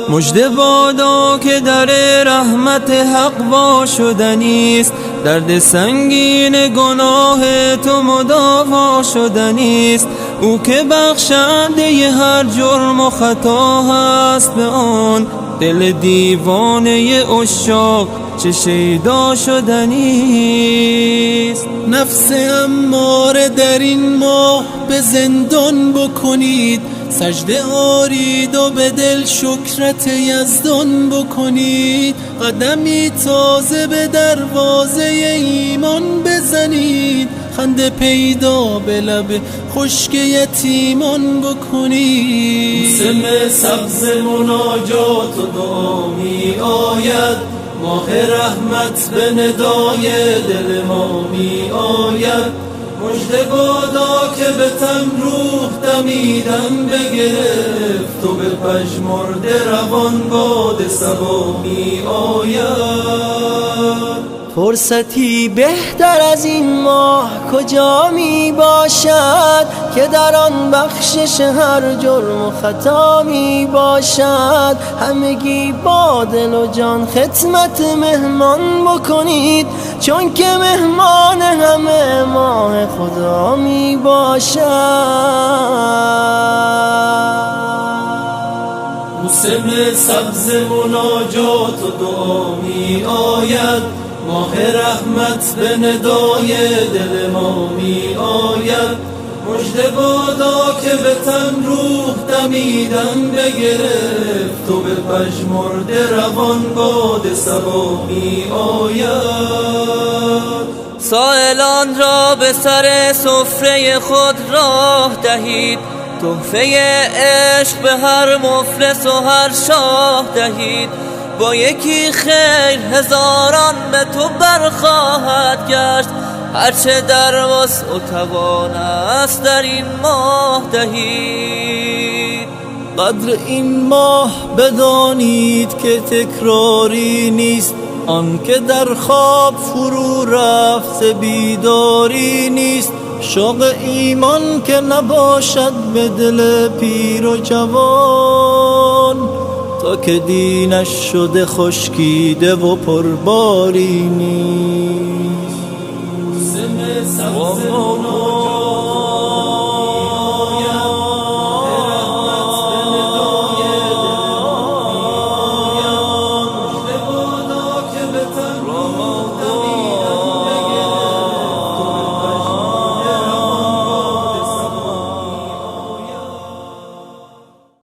مژده بادا که در رحمت حق وا شدنیست، درد سنگین گناه تو مداوا شدنیست. او که بخشنده هر جرم و خطا هست، به آن دل دیوانه عشاق چه شیدا شدنیست. نفس اماره در این ماه به زندان بکنید، سجده آرید و به دل شکرت یزدان بکنید. قدمی تازه به دروازه ایمان بزنید، خنده پیدا به لب خشک یتیمان بکنید. موسم سبز مناجات و دعا می آید، ماه رحمت به ندای دل ما می آید. مژده بادا که به تن روح دمیدن بگرفت و به پژمرده روان باد صبا می آید. فرصتی بهتر از این ماه کجا می باشد، که در آن بخشش هر جرم و خطا می باشد. همگی با دل و جان خدمت مهمان بکنید، چون که مهمان همه ماه خدا می باشد. موسم سبز مناجات و دعا می آید، ماه رحمت به ندای دل ما می آید. مژده بادا که به تن روح دمیدن بگرفت و به پژمرده روان باد صبا می آید. سائلان را به سر سفره خود راه دهید، تحفه عشق به هر مفلس و هر شاه دهید. با یکی خیر هزاران به تو برخواهد گشت، هرچه در وسع و توان است در این ماه دهید. قدر این ماه بدانید که تکراری نیست، آن که در خواب فرو رفت بیداری نیست. شوق ایمان که نباشد به دل پیر و جوان، تا که دینش شده خشکیده و پرباری نیست.